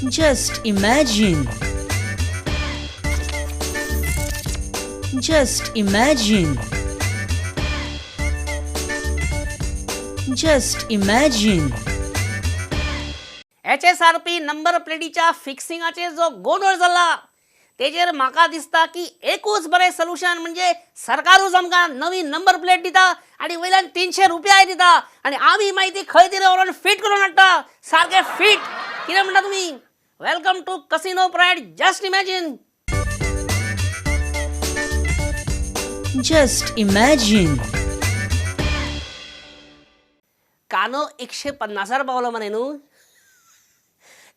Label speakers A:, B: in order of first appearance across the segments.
A: Just imagine. Just imagine. Just imagine.
B: HSRP number प्लेटीच्या फिक्सिंगाचे जो गोंधळ जाला तेजेर म्हाका दिसता की एकूच बरें सोल्युशन म्हणजे सरकारूच आमकां नवी नंबर प्लेट दिता आनी वयल्यान 300 रुपयाय दिता आनी आमी माहिती खंय तरी व्हरून फिट करून हाडटा सारके फिट. कितें म्हणटा तुमी? Welcome to casino pride. Just imagine.
A: Just imagine.
B: कानो 150 पावलो मरे न्हू.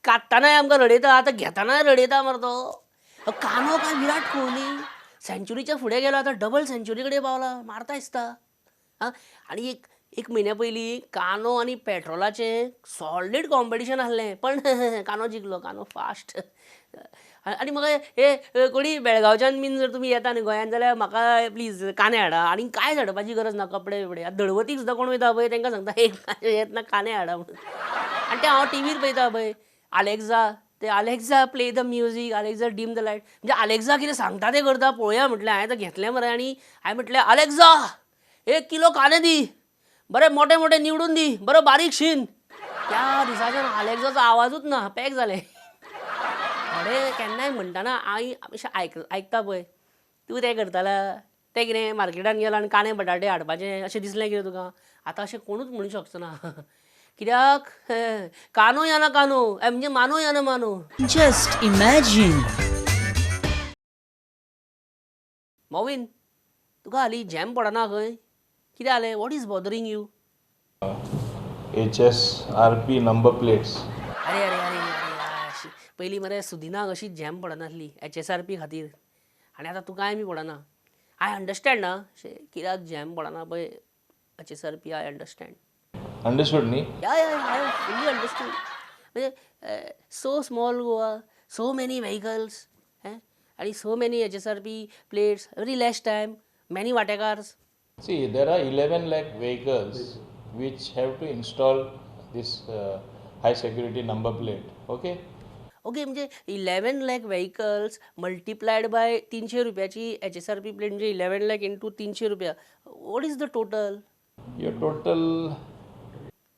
B: काडटनाय आमकां रडयता आतां घेतानाय रडयता मरे तो. कानो काय विराट कोहली सेंच्युरीच्या फुडें गेलो आतां डबल सेंच्युरी कडेन पावला. मारता दिसता. आनी एक म्हयन्या पयलीं कानो आनी पेट्रोलाचें सॉलिड कॉम्पिटिशन आसलें पण कानो जिखलो. कानो फास्ट. आनी म्हाका हे कोणी बेळगांवच्यान बीन जर तुमी येता न्ही गोंयांत जाल्यार म्हाका प्लीज कांदे हाडा आनी कांय हाडपाची गरज ना. कपडे बिपडे आतां दळवतीक सुद्दां कोण वयता पळय तांकां सांगता येत ना कांदे हाडा म्हणून. आनी तें हांव टिवीर पळयता पळय आलेक्झा. ते Alexa play the music, Alexa dim the light. म्हणजे आलेक्झा कितें सांगता तें करता पळोवया म्हटलें. हांवें तें घेतलें मरे आनी हांवें म्हटलें आलेक्झा 1 किलो कांदे दी, बरे मोठे मोठे निवडून दी, बरो बारीक शीन. त्या दिसाच्यान आलेक्झाचो आवाजूच ना. पॅक जालें. थोडे केन्नाय म्हणटाना अशें आयकता पळय तूं तें करताला तें कितें मार्केटान गेलो आनी कांदे बटाटे हाडपाचें अशें दिसलें कितें तुका? आतां अशें कोणूच म्हणूंक शकचो ना. कित्याक कानो या ना कानो म्हणजे मानो या ना मानो.
A: Just imagine.
B: मॉविन तुका हालीं जॅम पडना खंय? कितें जालें? What is bothering you?
C: HSRP number plates.
B: अरे अरे अरे अरे पयलीं मरे सुदिनाक अशी जॅम पडनासली HSRP खातीर आनी आतां तुकाय बी पडना. आय अंडरस्टँड ना कित्याक जॅम पडना पळय HSRP. I understand.
C: Understood नी?
B: I fully understood. म्हणजे so small Goa, so many vehicles आणि so many HSRP plates, very less time, many वाटेकार्स.
C: See, there are 11 lakh vehicles which have to install this high security number plate. Okay?
B: Okay म्हणजे 11 lakh vehicles multiplied bye 300 रुपयाची HSRP plate म्हणजे 11 lakh into 300 रुपया. What is the total?
C: Your total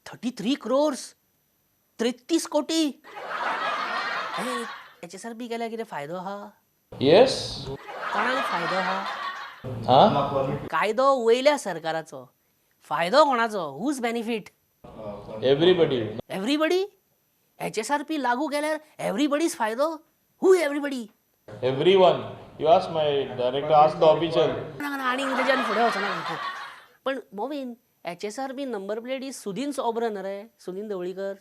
B: 33 crores. 33 कोटी. HSRP केल्यार कितें फायदो आहा?
C: yes?
B: कोणाक फायदो आहा?
C: Huh?
B: कायदो वयल्या सरकाराचो. फायदो कोणाचो? Whose benefit?
C: Everybody.
B: Everybody. HSRP लागू केल्यार एव्हरीबडीज फायदो. Who everybody?
C: Everyone. You ask my director, ask the official.
B: आणि तेच्यान फुडें वचना. पण मोवीन HSRP number plate is Sudin सोब्र न्हय रे? Sudin Dhavalikar.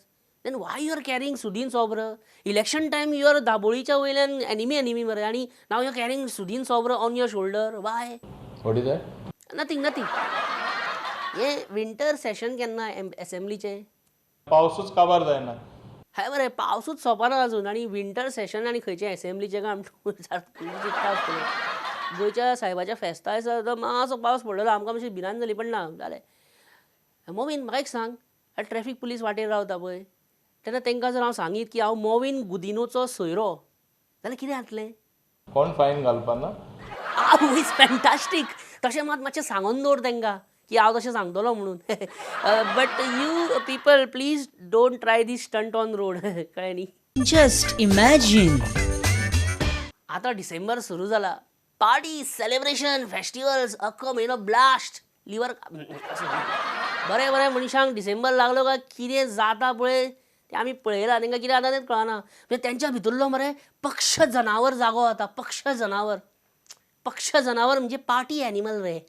B: Then why you are carrying Sudin सोब्र? इलेक्शन टायम यू आर दाबोळीच्या वयल्यान एनिमी मरे आनी नाव यू आर कॅरिंग सुदीन सोब्र on your shoulder. Why?
C: What is that?
B: Nothing. हे विंटर सेशन केन्ना असेंब्लीचें?
C: पावसूच काबार जायना.
B: हाय मरे पावसूच सोंपना अजून आनी विंटर सेशन आनी खंयचें असेंब्लीचें काम चिंतता आसतलें. गोंयच्या सायबाच्या फेस्ता दिसा तो मातसो पावस पडलेलो आमकां मातशी भिरांत जाली पण ना जालें. मोवीन म्हाका एक सांग, ट्रॅफीक पुलीस वाटेर रावता पळय तेन्ना तांकां जर हांव सांगीत की हांव मोवीन गुदिनोचो सोयरो जाल्यार कितें जातलें?
C: कोण फायन घालपाना?
B: इज फॅन्टास्टीक. तशें मातशें सांगून दवर तांकां की हांव तशें सांगतलो म्हणून. But you people please don't try this stunt on road. कळ्ळें न्ही?
A: Just imagine.
B: आतां डिसेंबर सुरू जाला. पार्टी, सेलिब्रेशन, फेस्टिवल्स, अख्खो म्हयनो ब्लास्ट. लिवर बरें बरें मनशांक डिसेंबर लागलो काय कितें जाता पळय तें आमी पळयलां. तांकां कितें जाता तेंच कळना. म्हणजे तेंच्या भितरलो मरे पक्ष जनावर जागो जाता. पक्ष जनावर म्हणजे पार्टी एनिमल रे.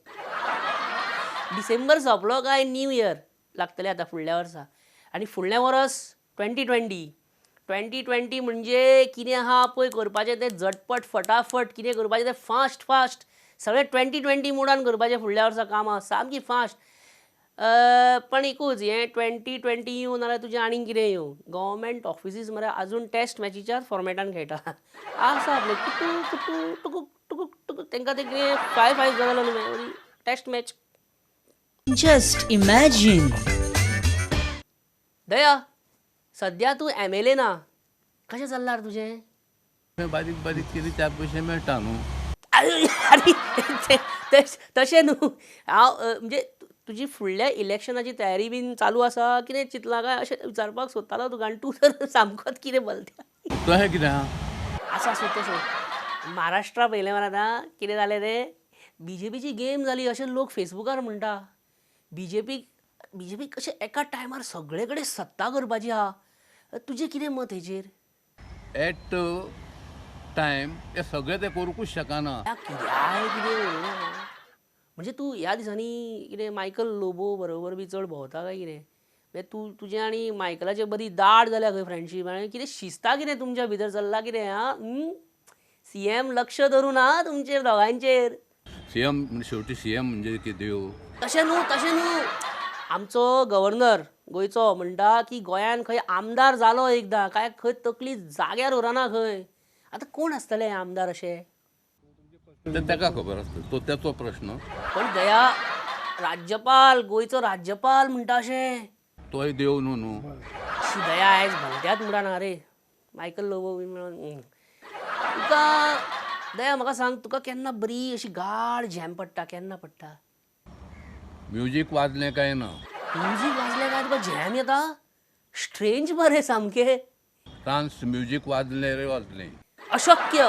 B: डिसेंबर सोंपलो काय न्यू इयर लागतलें आतां फुडल्या वर्सा. आनी फुडलें वर्स 2020 म्हणजे कितें आहा पळय करपाचें तें झटपट फटाफट कितें करपाचें तें फास्ट सगळें 2020 मोडान करपाचें फुडल्या वर्सा कामां सामकी फास्ट. पण एकूच हें 2020 येवं नाल्यार तुजें आनीक कितें येवं गव्हर्मेंट ऑफिसीस मरे आजून टेस्ट मॅचीच्याच फॉर्मेटान खेळटा. आसा आपलें टुकूक तांकां तें कितें 5 जालो न्हू टेस्ट मॅच.
A: Just imagine.
B: दया सद्या तूं MLA ना कशें चल्लां रे तुजें?
D: बारीक बारीक कितें चार पयशे मेळटा न्हू.
B: अरे तशें न्हू हांव म्हणजे तुजी फुडल्या इलेक्शनाची तयारी बीन चालू आसा कितें चिंतलां काय अशें विचारपाक सोदतालो तुका आनी तूं तर सामकोच कितें बोलता.
D: तशें कितें आहा?
B: आसा सोद तें सोद. महाराष्ट्रा पयलें मरे आतां कितें जालें तें BJPची गेम जाली अशें लोक फेसबुकार म्हणटा. बीजेपी कशें एका टायमार सगळे कडेन सत्ता करपाची आहा. तुजें कितें मत हेचेर?
D: एट टायम ते सगळें ते करूंकूच शकना.
B: कित्याक कितें उलयना? म्हणजे तूं ह्या दिसांनी कितें मायकल लोबो बरोबर बी चड भोंवता काय कितें? म्हणजे तुजें आनी मायकलाचें बरी दाट जाल्या खंय फ्रेंडशीप आनी कितें शिस्ता कितें तुमच्या भितर चल्लां कितें आं? CM लक्ष धरून आं तुमचेर दोगांचेर.
D: सीएम शेवटी सीएम म्हणजे कितें देव.
B: तशें न्हू. आमचो गव्हर्नर गोंयचो म्हणटा की गोंयान खंय आमदार जालो एकदां काय खंय तकली जाग्यार उरना खंय. आतां कोण आसतले आमदार अशें?
D: तें ताका खबर आसता, तो त्याचो प्रश्न.
B: पण दया राज्यपाल गोंयचो राज्यपाल म्हणटा अशें.
D: तोय देव न्हू.
B: अशी दया आयज भलत्याच मुडाना रे मायकल लोबो बी मेळोन. तुका दया म्हाका सांग तुका केन्ना बरी अशी गाढ झॅम पडटा केन्ना पडटा?
D: म्युजीक वाजलें काय ना.
B: म्युजीक वाजलें काय तुका झॅम येता? स्ट्रेंज मरे सामकें.
D: डान्स म्युजीक वाजलें रे वाजलें.
B: अशक्य,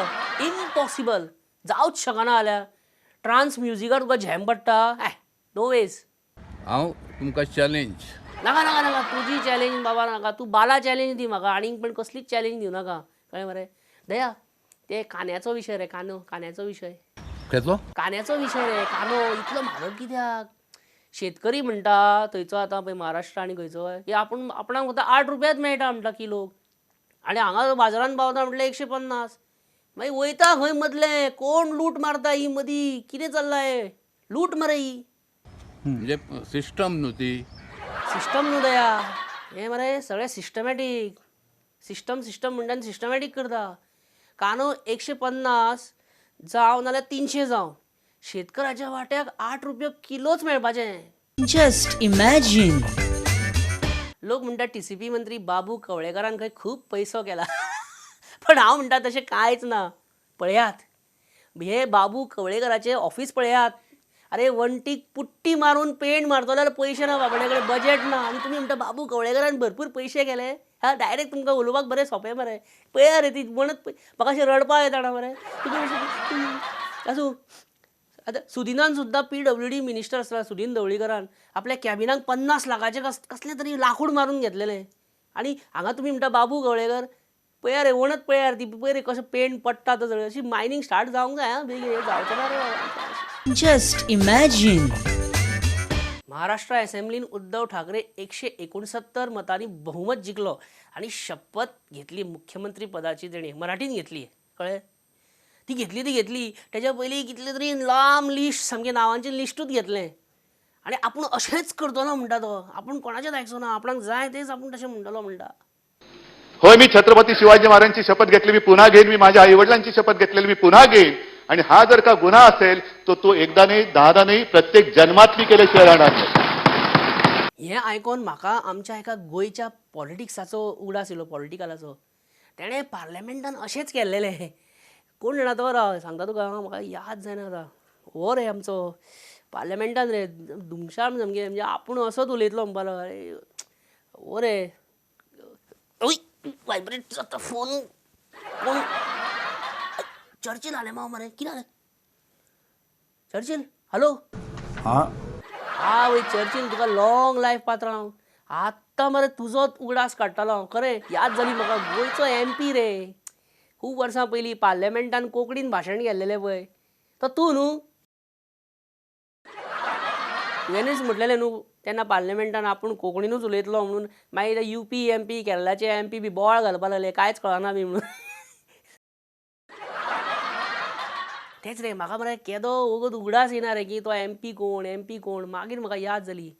B: इम्पॉसिबल, जावंच शकना जाल्यार ट्रान्स म्युजिकार तुका झॅम पडटा? No ways.
D: हांव तुमकां चॅलेंज.
B: नाका तुजी चॅलेंज बाबा नाका. तूं बाला चॅलेंज दी म्हाका आनीक पण कसलीच चॅलेंज दिवं नाका कळ्ळें मरे. दया ते कान्याचो विशय रे कान्याचो विशय.
D: खंयचो?
B: कान्याचो विशय रे कानो इतलो म्हारग कित्याक? शेतकरी म्हणटा थंयचो आतां पळय महाराष्ट्र आनी खंयचो की आपणाक फक्त 8 रुपयाच मेळटा म्हणटा किलो आनी हांगा बाजारांत पावता म्हटल्यार 150. मागीर वयता खंय मदलें कोण लूट मारता ही मदीं कितें चल्लां हें? लूट मरे ही.
D: म्हणजे सिस्टम न्हू ती.
B: सिस्टम न्हू दया हें मरे सगळें सिस्टमॅटीक. सिस्टम म्हणटा आनी सिस्टमॅटीक करता. कांदो 150 जावं नाल्यार 300 जावं शेतकऱ्याच्या वाट्याक 8 रुपया किलोच मेळपाचें.
A: Just imagine.
B: लोक म्हणटा TCP मंत्री बाबू कवळेकरान खंय खूब पयसो केला. पण हांव म्हणटा तशें कांयच ना. पळयात हे बाबू कवळेकराचें ऑफिस पळयात. अरे वण्टीक पुट्टी मारून पेंट मारतलो जाल्यार पयशे ना बाबडे कडेन बजेट ना आनी तुमी म्हणटा बाबू कवळेकरान भरपूर पयशे केले. डायरेक्ट तुमकां उलोवपाक बरें सोंपें मरे. पळया रे ती म्हणत म्हाका अशें रडपाक येता मरे. आसूं आतां सुदिनान सुद्दां PWD मिनिस्टर आसला सुदीन ढवळीकरान आपल्या कॅबिनाक 50 लाखाचे कसले तरी लाकूड मारून घेतलेले आनी हांगा तुमी म्हणटा बाबू कवळेकर पळया रे वणत पळया रे ती पळय रे कशें पेंट पडटा तो सगळें. अशी मायनींग स्टार्ट जावंक जाय हां बेगीन. जावचें ना रे बाबा.
A: Just imagine.
B: महाराष्ट्र असेंब्लीन उद्धव ठाकरे 169 मतांनी बहुमत जिंकलो आणि शपथ घेतली मुख्यमंत्री पदाची. तेणी मराठीन घेतली कळ्ळें. ती घेतली त्याच्या पयलीं कितले तरी लांब लिस्ट सामकें नांवांचें लिस्टूच घेतलें आनी आपूण अशेंच करतलो म्हणटा तो. आपूण कोणाचेंच आयकचो ना. आपणाक जाय तेच आपूण तशें म्हणटलो म्हणटा.
E: होय मी छत्रपती शिवाजी महाराजांची शपथ घेतली मी पुन्हा घेईन. मी माझ्या आईवडिलांची शपथ घेतलेली मी पुन्हा घेईन. आणि हा जर का गुन्हा असेल तो तो एकदा नाही 10दा नाही प्रत्येक जन्मातली केल्याशिवाय राहणार नाही.
B: हें आयकोन म्हाका आमच्या एका गोंयच्या पॉलिटिक्साचो उगडास येयलो पॉलिटिकलाचो. तेणें पार्लमेंटान अशेंच केल्लेलें. कोण जाणा तो राव सांगता तुका म्हाका याद जायना आतां. हो रे आमचो पार्लमेंटान रे धुमशाम सामकें म्हणजे आपूण असोच उलयतलो म्हणपालो. अरे हो रे वायब्रेट जाता फोन. कोण चर्चिल आले माव मरे कितें जालें? Churchill hello. हा वय चर्चिल तुका लॉंग लायफ पात्रांव. आत्तां मरे तुजोच उगडास काडटालो हांव खरें. याद जाली म्हाका गोंयचो MP रे. खूब वर्सां पयलीं पार्लमेंटान कोंकणीन भाशण केल्लेलें पळय तो तूं न्हू. तुवेंच म्हटलेलें न्हू तेन्ना पार्लमेंटान आपूण कोंकणीनूच उलयतलो म्हणून. मागीर UP MP केरळाचे MP बी बोवाळ घालपाक लागले कांयच कळना बी म्हणून. तेच रे म्हाका मरे केदो वगत उगडास येना रे की तो MP कोण. मागीर म्हाका याद जाली.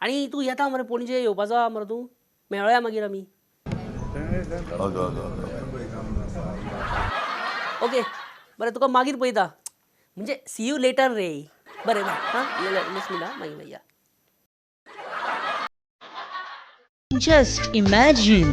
B: आनी तूं येता मरे पणजे येवपाचो आहा मरे तूं. मेळोया मागीर आमी. ओके बरें तुका मागीर पळयता म्हणजे सी यू लेटर रे. बरें हां लेट्स मीट मागीर या.
A: Just imagine.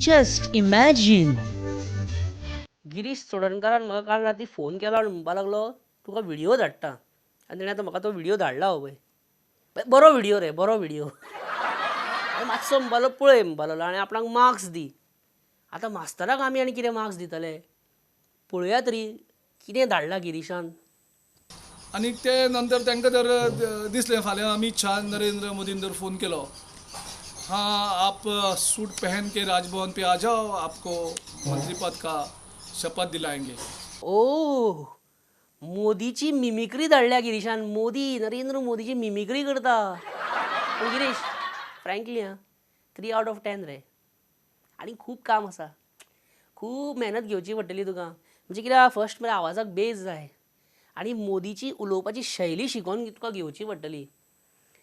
A: Just imagine.
B: Girish चोडणकरान म्हाका काल राती फोन केलो आनी म्हणपा लागलो तुका व्हिडिओ धाडटा आनी तेणें आतां म्हाका तो व्हिडिओ धाडला हो पळय बरो व्हिडिओ रे बरो व्हिडिओ आनी मातसो म्हणपालो पळय म्हणपालो आनी आपणाक मार्क्स दी आतां मास्तराक आमी आनी कितें मार्क्स दितले पळोवया तरी कितें धाडला गिरीशान.
F: आणि ते नंतर तांकां तर दिसलें फाल्यां अमित शाह नरेंद्र मोदीन जर फोन केलो हाँ आप सूट पहन के राजभवन पे आ जाओ आपको मंत्री पद का शपथ दिलाएंगे.
B: ओ मोदीची मिमिक्री धाडल्या गिरीशान. मोदी नरेंद्र मोदीची मिमिक्री करता. पण गिरीश फ्रँकली 3 out of 10 रे. आणि खूब काम आसा खूब मेहनत घेवची पडटली तुका. म्हणजे कित्याक फर्स्ट म्हळ्यार आवाजाक बेस जाय आनी मोदीची उलोवपाची शैली शिकोवन तुका घेवची पडटली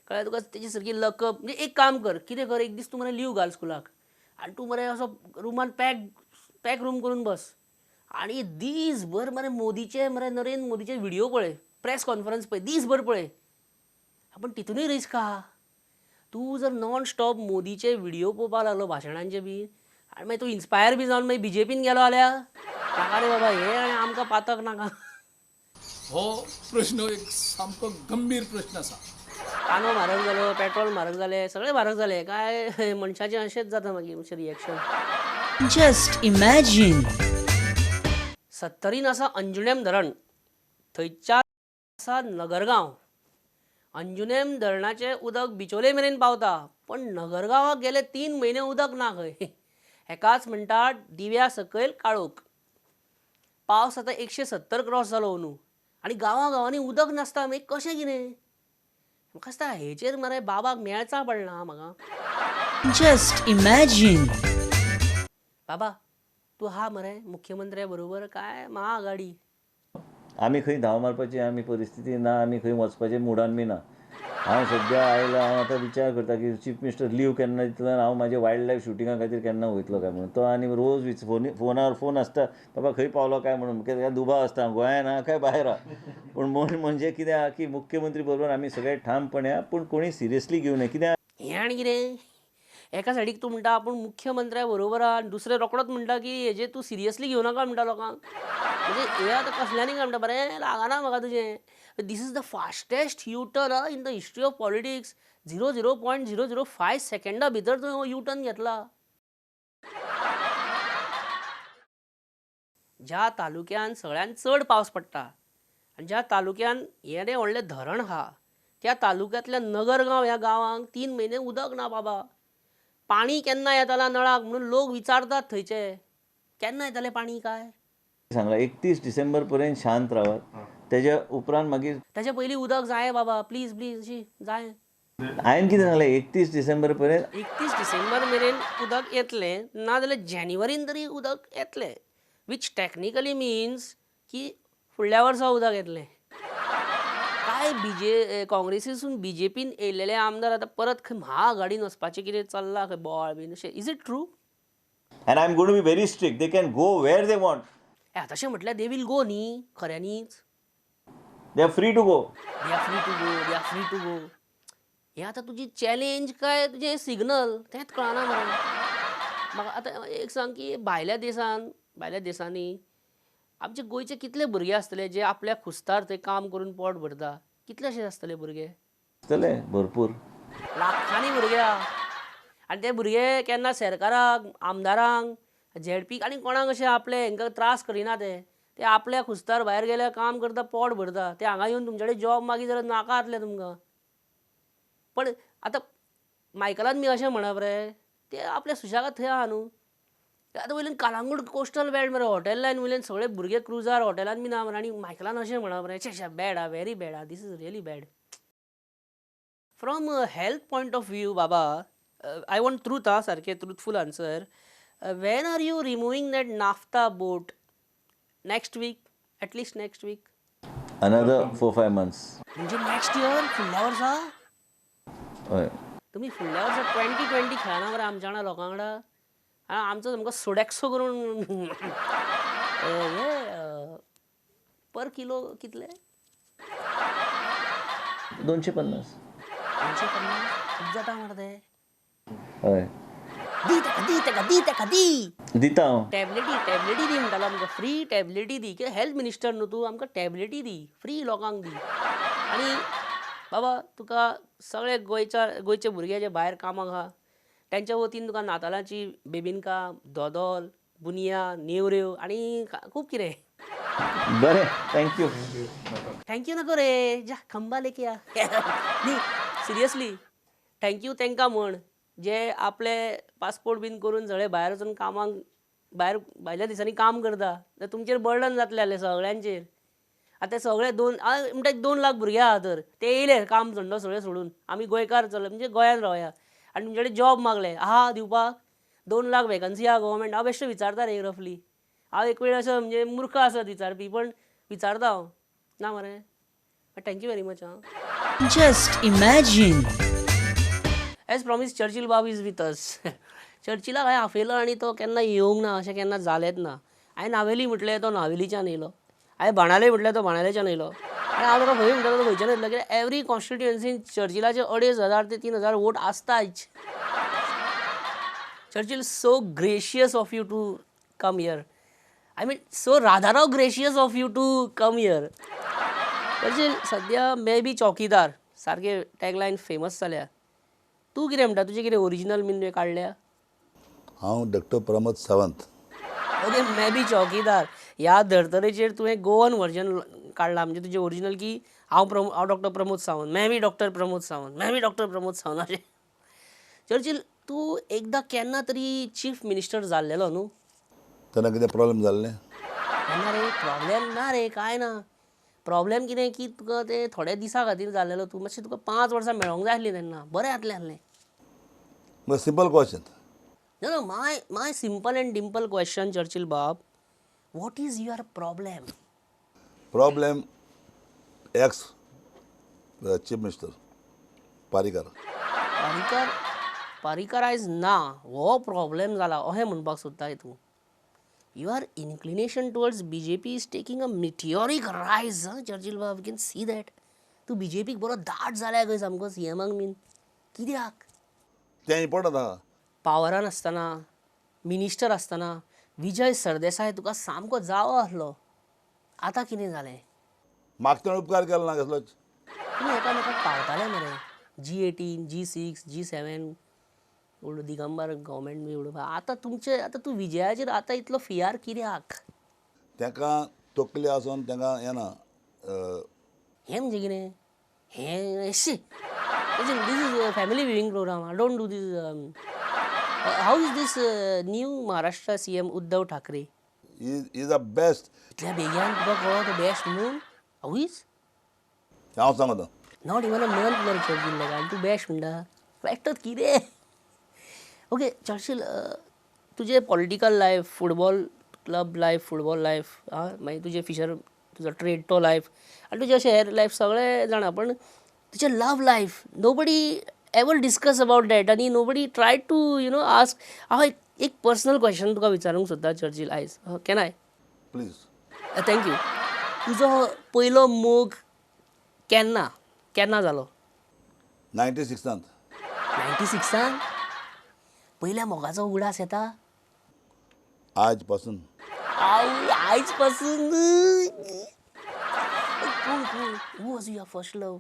B: कळ्ळें तुका. तेजी सारकी लकप म्हणजे एक काम कर कितें कर एक दीस तूं मरे लीव घाल स्कुलाक आनी तूं मरे असो रुमान पॅक रूम करून बस आनी दीसभर मरे मोदीचे मरे नरेंद्र मोदीचे व्हिडिओ पळय प्रेस कॉन्फरन्स पळय दीसभर पळय. पण तितूनय रिस्क आहा. तूं जर नॉन स्टॉप मोदीचे व्हिडिओ पळोवपाक लागलो भाशणांचे बी आनी मागीर तूं इन्स्पायर बी जावन मागीर BJPन गेलो जाल्यार नाका रे बाबा हे आनी आमकां पातक नाका.
F: हो प्रश्न एक सामको गंभीर प्रश्न आसा.
B: कांदो म्हारग जालो पेट्रोल म्हारग जालें सगळें म्हारग जालें काय मनशाचें अशेंच जाता मागीर मातशें रिएक्शन.
A: Just imagine.
B: 70 आसा अंजुनेम धरण थंयच्या आसा नगरगांव. अंजुनेम धरणाचें उदक बिचोले मेरेन पावता पण नगरगांवाक गेले 3 म्हयने उदक ना खंय. हेकाच म्हणटात दिव्या सकयल काळोख. पावस आतां 170 क्रॉस जालो अंदू आनी गांवांनी उदक नासता मागीर कशें कितें. म्हाका दिसता हेचेर मरे बाबाक मेळचा पडना म्हाका.
A: Just imagine.
B: बाबा तूं आहा मरे मुख्यमंत्र्या बरोबर काय महाआघाडी.
G: आमी खंय धांव मारपाची आमी परिस्थिती ना आमी खंय वचपाचे मुडान बी ना. हांव सद्या आयला हांव आतां विचार करता की चीफ मिनिस्टर लीव केन्ना दितलो आनी हांव म्हाजे वायल्ड लायफ शुटिंगा खातीर केन्ना वयतलो काय म्हणून. तो आनी रोज फोनार फोन आसता बाबा खंय पावलो काय म्हणून कित्याक दुबाव आसता गोंयान आहा काय भायर आहा. पूण म्हणजे कितें आहा की मुख्यमंत्री बरोबर आमी सगळे ठामपणे आहा पूण कोणी सिरियसली घेवं नये. कित्याक
B: हें आनी कितें एका सायडीक तूं म्हणटा आपूण मुख्यमंत्र्या बरोबर आहा आनी दुसरे रोकडोच म्हणटा की हेजेर तूं सिरियसली घेवं नाका म्हणटा लोकांक. म्हणजे हे आतां कसल्यांनी काय म्हणटा बरें लागना म्हाका तुजें. This is the fastest U turn in the history of politics. 0.005 सेकंडा भितर तुवें यू टर्न घेतला. ज्या तालुक्यान सगळ्यान चड पावस पडटा आनी ज्या तालुक्यान येदें व्हडलें धरण आहा त्या तालुक्यांतल्या नगरगांव ह्या गांवांक 3 म्हयने उदक ना बाबा. पाणी केन्ना येतालां नळाक म्हणून लोक विचारतात थंयचे केन्ना येतलें पाणी काय.
G: सांगला 31 डिसेंबर पर्यंत शांत रावात. तेज्या उपरांत मागीर
B: ताचे पयलीं उदक जाय बाबा प्लीज अशी जाय.
G: हांवें कितें सांगलें 31 डिसेंबर पर्यंत
B: 31 डिसेंबर मेरेन उदक येतलें नाजाल्यार जानेवारीन तरी उदक येतलें वीच टेक्निकली मिन्स की फुडल्या वर्सा उदक येतलें. काय काँग्रेसीसून BJPन येयलेले आमदार आतां परत खंय महाआघाडीन वचपाचें कितें चल्लां खंय बोवाळ बीन अशें. Is it true.
G: and I'm going to be very strict. They can go where they want.
B: तशें म्हटल्यार दे वील गो न्ही खऱ्यांनीच.
G: They are free to go.
B: They are free to go. हें आतां तुजी चॅलेंज काय तुजें सिग्नल तेंच कळना मरे म्हाका. आतां एक सांग की भायल्या देशांनी आमचे गोंयचे कितले भुरगे आसतले जे आपल्या खुस्तार थंय काम करून पोट भरता. कितलेशे आसतले भुरगे.
G: आसतले भरपूर
B: लाखांनी भुरगे आहा आनी ते भुरगे केन्ना सरकाराक आमदारांक ZP आनी कोणाक अशें आपले हांकां त्रास करिना. ते आपल्या खुस्तार भायर गेल्यार काम करता पोट भरता. ते हांगा येवन तुमचे कडेन जॉब मागीर जाल्यार नाका जातलें तुमकां. पण आतां मायकलान बी अशें म्हणप रे ते आपल्या सुशेगाद थंय आहा न्हू. आतां वयल्यान कालांगूट कोस्टल बेल्ट मरे हॉटेल लायन वयल्यान सगळे भुरगे क्रुजार हॉटेलान बी ना मरे आनी मायकलान अशें म्हणप रे शे बॅड आहा व्हेरी बॅड आहा. This is really bad. From health point of view बाबा आय वॉन्ट ट्रूथ आहा सारकें truthful answer. When are you removing that naphtha boat. Next week at least next week.
G: another 4-5 months.
B: म्हणजे next year फुडल्या वर्सा.
G: हय
B: तुमी फुडल्या वर्सा 2020 खेळना मरे आमच्या वांगडा लोकां वांगडा. आमचो सामको सोडेक्सो करून हे पर किलो कितले
G: 250.
B: 250 खूब जाता मरे ते.
G: हय
B: दी
G: दिता हांव
B: टॅबलेटी दी म्हणटालो आमकां फ्री टॅबलेटी दी कित्याक हेल्थ मिनिस्टर न्हू तूं आमकां टॅबलेटी दी फ्री लोकांक दी आनी बाबा तुका सगळे गोंयचे भुरगे जे भायर कामाक आहा तेंच्या वतीन तुका नातालांची बेबिनका दोदोल बुनिया नेवऱ्यो आनी खूब कितें
G: बरें थँक्यू
B: थँक्यू नको रे जा खंबा लेके आ न्ही सिरियसली थँक्यू तांकां म्हण जे आपले पासपोर्ट बीन करून सगळे भायर वचून कामाक भायल्या दिसांनी काम करता तर तुमचेर बर्डन जातले जाल्यार सगळ्यांचेर आतां सगळे म्हणटा 2 लाख भुरगे आहा तर ते येयले काम धंदो सगळे सोडून आमी गोंयकार चल म्हणजे गोंयांत रावया आनी तुमचे कडेन जॉब मागले आहा दिवपाक 2 लाख वेकन्सी आहा गव्हर्मेंट हांव बेश्टो विचारता रे रफली हांव एक वेळ असो म्हणजे मूर्ख आसत विचारपी पण विचारता हांव ना मरे थँक्यू व्हेरी मच हां
A: Just imagine.
B: As promise Churchill बाब इज विथ अस चर्चिलाक हांवें आफयलो आनी तो केन्ना येवंक ना अशें केन्ना जालेंच ना हांवें नावेली म्हटलें तो नावेलीच्यान येयलो हांवें बाणाले म्हटलें तो बाणालेच्यान येयलो आनी हांव ताका खंय म्हणटा तो खंयच्यान येतलो कित्याक एवरी कॉन्स्टिट्युएन्सीन चर्चिलाचे 2,500 ते 3,000 वोट आसताच Churchill so gracious of you to come here I mean so Radharao gracious of you to come here Churchill सद्या मे बी चौकीदार सारके टॅगलायन फेमस जाल्या तूं कितें म्हणटा तुजें कितें ओरिजिनल बीन काडल्या
H: हांव doctor Pramod Sawant
B: okay may be चौकीदार ह्या धर्तरेचेर तुवें गोवन व्हर्जन काडलां म्हणजे तुजें ओरिजिनल की हांव doctor Pramod Sawant may be doctor Pramod Sawant may be doctor Pramod Sawant अशें चर्चिल तूं एकदां केन्ना तरी चीफ मिनिस्टर जाल्लेलो न्हू
H: तेन्ना कितें प्रॉब्लेम जाल्लें
B: तेन्ना रे प्रॉब्लेम ना रे कांय ना प्रॉब्लेम कितें की तुका ते थोड्या दिसा खातीर जाल्लेलो तूं मातशें तुका 5 वर्सां मेळोंक जाय आसलीं तेन्ना बरें जातलें आहलें
H: but simple question
B: No, my simple and dimple question, Churchill Bob. What is your problem?
H: Problem ex chief minister Parrikar
B: Parikar is ना हो प्रॉब्लेम जाला अहें म्हणपाक सोदता तूं Your inclination towards BJP is taking a meteoric rise, Churchill Bob. We can see that. तूं BJP बरो दाट जाल्या खंय सामको सीएमाक बीन कित्याक
H: तें इम्पॉर्टंट आहा
B: पावरान आसतना मिनिस्टर आसतना विजय सरदेसाय तुका सामको जावो आसलो आतां कितें जालें
H: मागचे उपकार केलो ना कसलोच
B: तुमी एकामेकाक पावताले मरे G18 G6 G7 उडो Digambar government बी उडोवपा आतां तूं विजयाचेर आतां इतलो फियार कित्याक
H: तांकां तकली आसून तांकां येना
B: हें म्हणजे कितें हें this is family viewing program I don't do this how is this new Maharashtra CM Uddhav Thackeray
H: is the best
B: इतल्या बेगीन तुका कळ्ळो तो बेस्ट म्हणून हाऊ इज
H: हांव सांगता
B: नॉट इवन अ मंथ मरे चर्चिल आनी तूं बेस्ट म्हणटा बेस्टच कितें ओके चर्चिल तुजें political life football club life football life मागीर तुजें फिशर तुजो ट्रेड तो लायफ आनी तुजें अशें हेर लायफ सगळें जाणा पण तुजें love life nobody ever discuss about that आनी नोबडी ट्राय टू आस्क हांव एक पर्सनल क्वेश्चन तुका विचारूंक सोदता चर्चिल आयज कॅन आय
H: प्लीज
B: थँक्यू तुजो पयलो मोग केन्ना जालो
H: 96
B: 96 पयल्या मोगाचो उगडास येता
H: आज पासून
B: आयज पासून who was your first love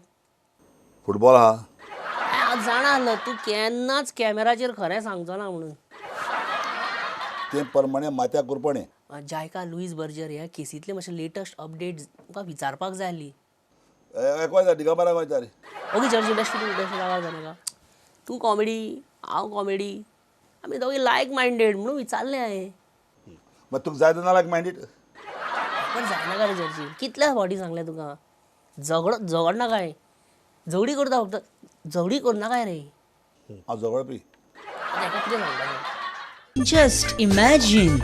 H: football आहा
B: हांव जाणालो तूं केन्नाच कॅमेराचेर खरें सांगचो ना म्हणून
H: तें परमणे माथ्याक कुरपणें
B: जायका लुईस बर्जर ह्या केसींतले मातशें लेटस्ट अपडेट म्हाका विचारपाक जाय आसली
H: एकवायचा दिगंबराक वयता रे
B: ओके चर्ची बेश्ट रावार जाणाका तूं कॉमेडी हांव कॉमेडी आमी दोगी लायक मायंडेड म्हणून विचारलें हांवें
H: मागीर तुका जाय ना लायक मायंडीड
B: पण जायनाका रे चर्ची कितल्या फावटी सांगलें तुका झगड नाका झगडी करता फक्त झगडी करनाका रे
H: हांव झगडपी
B: हाका कितें सांगता
A: Just imagine.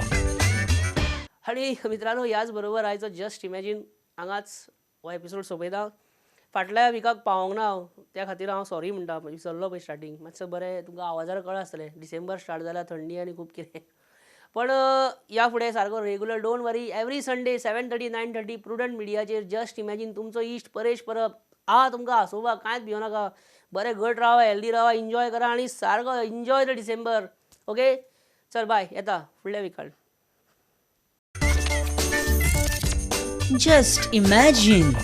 B: आणि मित्रांनो याच बरोबर आयचो जस्ट इमॅजिन हांगाच हो एपिसोड सोंपयता फाटल्या विकाक पावोंक ना हांव त्या खातीर हांव सॉरी म्हणटा विसरलो पळय स्टार्टींग मातसो बरें तुमकां आवाजार कळ्ळें आसतलें डिसेंबर स्टार्ट जाल्यार थंडी आनी खूब कितें पण या फुडें सारको regular don't worry every Sunday 7:30 9:30 prudent मिडियाचेर जस्ट इमॅजिन तुमचो इश्ट परेश परब तुमकां हांसोवपाक कांयच भिवो नाका बरें घट रावा हेल्दी रावा एन्जॉय करा आनी सारको एन्जॉय द डिसेंबर ओके चल बाय येता फुडल्या विकान.
A: Just imagine.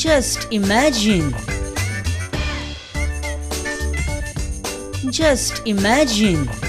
A: Just imagine. Just imagine.